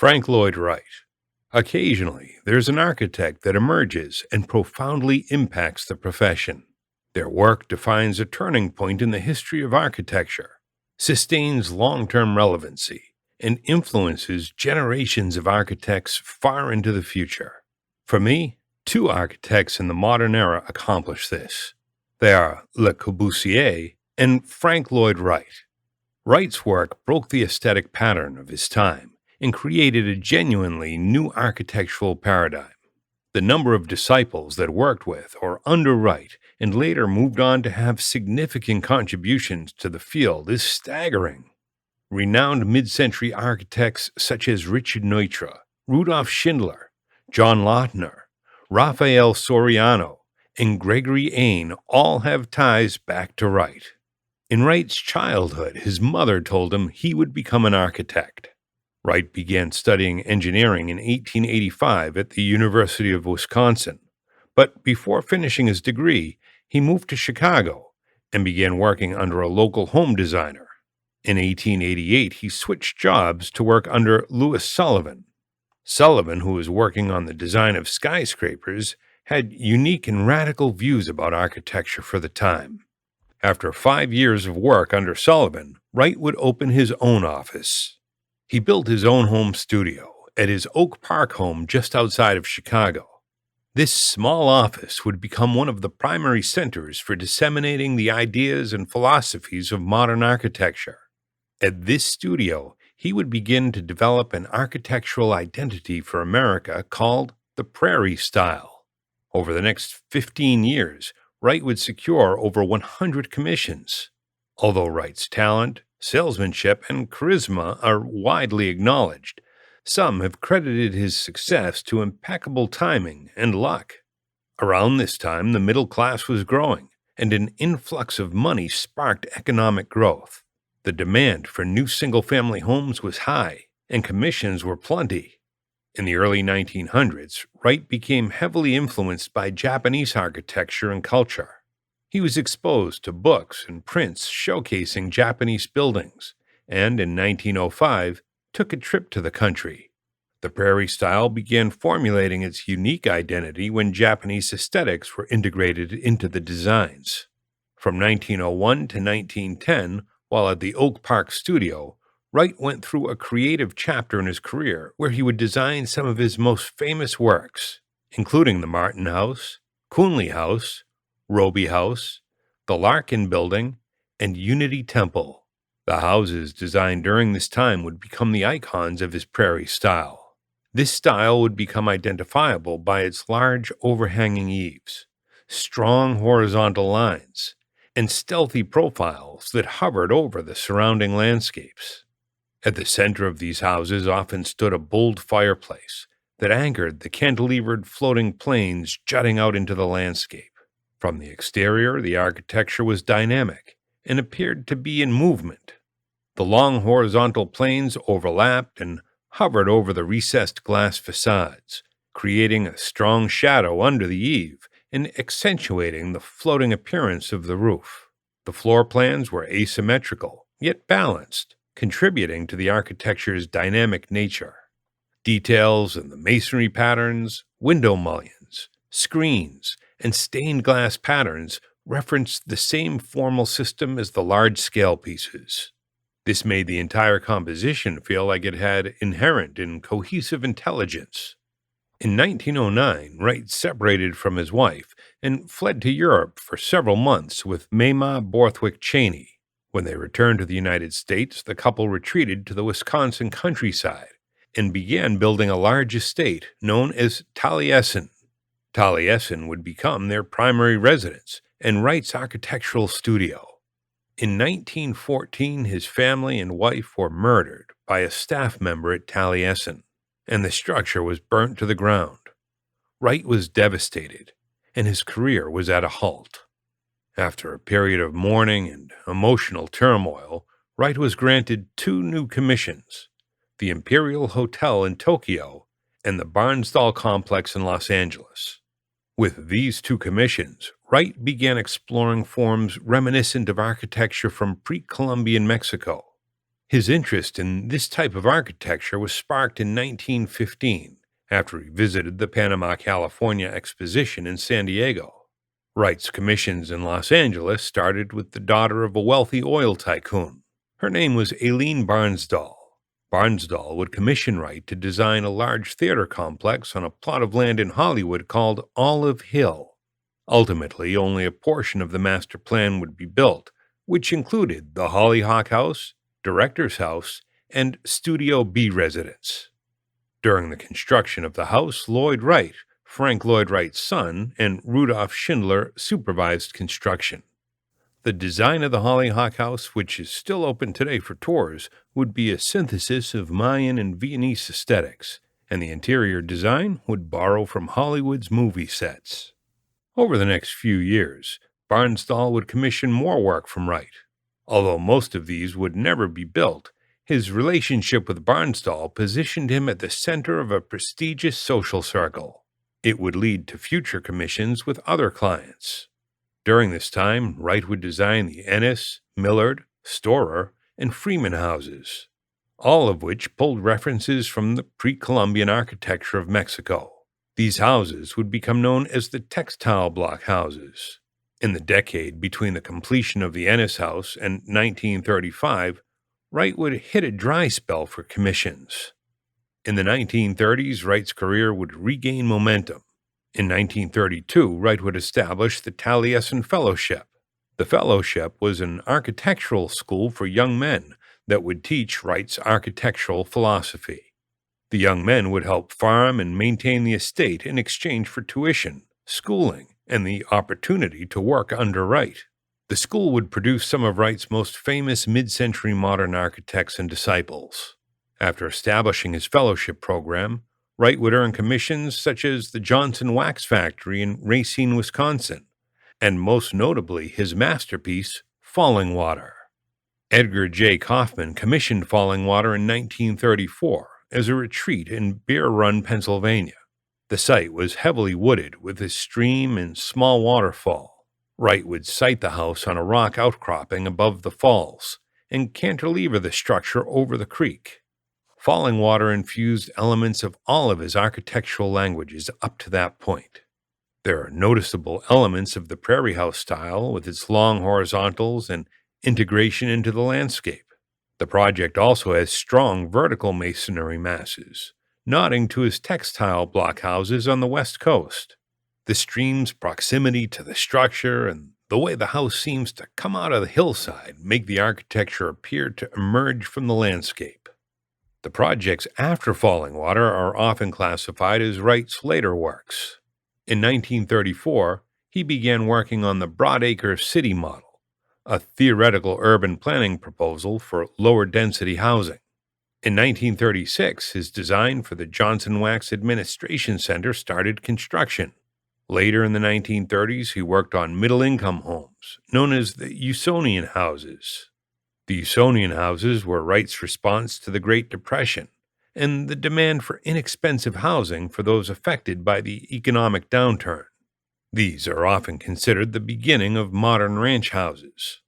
Frank Lloyd Wright. Occasionally, there's an architect that emerges and profoundly impacts the profession. Their work defines a turning point in the history of architecture, sustains long-term relevancy, and influences generations of architects far into the future. For me, two architects in the modern era accomplish this. They are Le Corbusier and Frank Lloyd Wright. Wright's work broke the aesthetic pattern of his time and created a genuinely new architectural paradigm. The number of disciples that worked with or under Wright and later moved on to have significant contributions to the field is staggering. Renowned mid-century architects such as Richard Neutra, Rudolf Schindler, John Lautner, Raphael Soriano, and Gregory Ain all have ties back to Wright. In Wright's childhood, his mother told him he would become an architect. Wright began studying engineering in 1885 at the University of Wisconsin, but before finishing his degree, he moved to Chicago and began working under a local home designer. In 1888, he switched jobs to work under Louis Sullivan. Sullivan, who was working on the design of skyscrapers, had unique and radical views about architecture for the time. After 5 years of work under Sullivan, Wright would open his own office. He built his own home studio at his Oak Park home just outside of Chicago. This small office would become one of the primary centers for disseminating the ideas and philosophies of modern architecture. At this studio, he would begin to develop an architectural identity for America called the Prairie Style. Over the next 15 years, Wright would secure over 100 commissions. Although Wright's talent, salesmanship, and charisma are widely acknowledged, some have credited his success to impeccable timing and luck. Around this time, the middle class was growing, and an influx of money sparked economic growth. The demand for new single-family homes was high, and commissions were plenty. In the early 1900s, Wright became heavily influenced by Japanese architecture and culture. He was exposed to books and prints showcasing Japanese buildings, and in 1905 took a trip to the country. The Prairie Style began formulating its unique identity when Japanese aesthetics were integrated into the designs. From 1901 to 1910, while at the Oak Park studio, Wright went through a creative chapter in his career where he would design some of his most famous works, including the Martin House, Coonley House, Roby House, the Larkin Building, and Unity Temple. The houses designed during this time would become the icons of his Prairie Style. This style would become identifiable by its large overhanging eaves, strong horizontal lines, and stealthy profiles that hovered over the surrounding landscapes. At the center of these houses often stood a bold fireplace that anchored the cantilevered floating planes jutting out into the landscape. From the exterior, the architecture was dynamic and appeared to be in movement. The long horizontal planes overlapped and hovered over the recessed glass facades, creating a strong shadow under the eave and accentuating the floating appearance of the roof. The floor plans were asymmetrical, yet balanced, contributing to the architecture's dynamic nature. Details in the masonry patterns, window mullions, screens, and stained glass patterns referenced the same formal system as the large-scale pieces. This made the entire composition feel like it had inherent and cohesive intelligence. In 1909, Wright separated from his wife and fled to Europe for several months with Mamah Borthwick Cheney. When they returned to the United States, the couple retreated to the Wisconsin countryside and began building a large estate known as Taliesin. Taliesin would become their primary residence and Wright's architectural studio. In 1914, his family and wife were murdered by a staff member at Taliesin, and the structure was burnt to the ground. Wright was devastated, and his career was at a halt. After a period of mourning and emotional turmoil, Wright was granted 2 new commissions: the Imperial Hotel in Tokyo and the Barnsdall Complex in Los Angeles. With these 2 commissions, Wright began exploring forms reminiscent of architecture from pre-Columbian Mexico. His interest in this type of architecture was sparked in 1915 after he visited the Panama, California Exposition in San Diego. Wright's commissions in Los Angeles started with the daughter of a wealthy oil tycoon. Her name was Aileen Barnsdall. Barnsdall would commission Wright to design a large theater complex on a plot of land in Hollywood called Olive Hill. Ultimately, only a portion of the master plan would be built, which included the Hollyhock House, Director's House, and Studio B residence. During the construction of the house, Lloyd Wright, Frank Lloyd Wright's son, and Rudolph Schindler supervised construction. The design of the Hollyhock House, which is still open today for tours, would be a synthesis of Mayan and Viennese aesthetics, and the interior design would borrow from Hollywood's movie sets. Over the next few years, Barnsdall would commission more work from Wright. Although most of these would never be built, his relationship with Barnsdall positioned him at the center of a prestigious social circle. It would lead to future commissions with other clients. During this time, Wright would design the Ennis, Millard, Storer, and Freeman houses, all of which pulled references from the pre-Columbian architecture of Mexico. These houses would become known as the textile block houses. In the decade between the completion of the Ennis House and 1935, Wright would hit a dry spell for commissions. In the 1930s, Wright's career would regain momentum. In 1932, Wright would establish the Taliesin Fellowship. The fellowship was an architectural school for young men that would teach Wright's architectural philosophy. The young men would help farm and maintain the estate in exchange for tuition, schooling, and the opportunity to work under Wright. The school would produce some of Wright's most famous mid-century modern architects and disciples. After establishing his fellowship program, Wright would earn commissions such as the Johnson Wax Factory in Racine, Wisconsin, and most notably his masterpiece, Falling Water. Edgar J. Kaufman commissioned Falling Water in 1934 as a retreat in Bear Run, Pennsylvania. The site was heavily wooded with a stream and small waterfall. Wright would site the house on a rock outcropping above the falls and cantilever the structure over the creek. Falling Water infused elements of all of his architectural languages up to that point. There are noticeable elements of the prairie house style with its long horizontals and integration into the landscape. The project also has strong vertical masonry masses, nodding to his textile block houses on the west coast. The stream's proximity to the structure and the way the house seems to come out of the hillside make the architecture appear to emerge from the landscape. The projects after Falling Water are often classified as Wright's later works. In 1934, he began working on the Broadacre City Model, a theoretical urban planning proposal for lower-density housing. In 1936, his design for the Johnson Wax Administration Center started construction. Later in the 1930s, he worked on middle-income homes, known as the Usonian houses. The Usonian houses were Wright's response to the Great Depression and the demand for inexpensive housing for those affected by the economic downturn. These are often considered the beginning of modern ranch houses.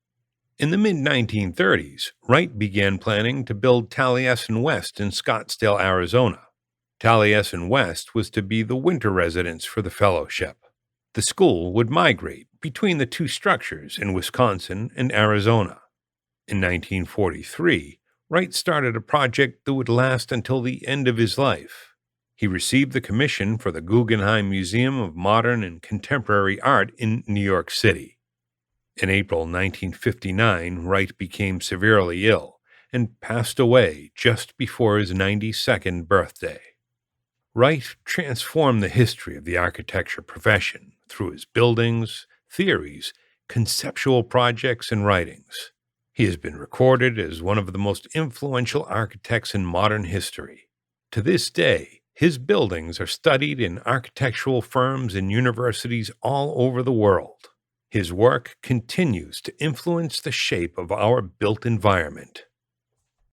In the mid-1930s, Wright began planning to build Taliesin West in Scottsdale, Arizona. Taliesin West was to be the winter residence for the fellowship. The school would migrate between the two structures in Wisconsin and Arizona. In 1943, Wright started a project that would last until the end of his life. He received the commission for the Guggenheim Museum of Modern and Contemporary Art in New York City. In April 1959, Wright became severely ill and passed away just before his 92nd birthday. Wright transformed the history of the architecture profession through his buildings, theories, conceptual projects, and writings. He has been recorded as one of the most influential architects in modern history. To this day, his buildings are studied in architectural firms and universities all over the world. His work continues to influence the shape of our built environment.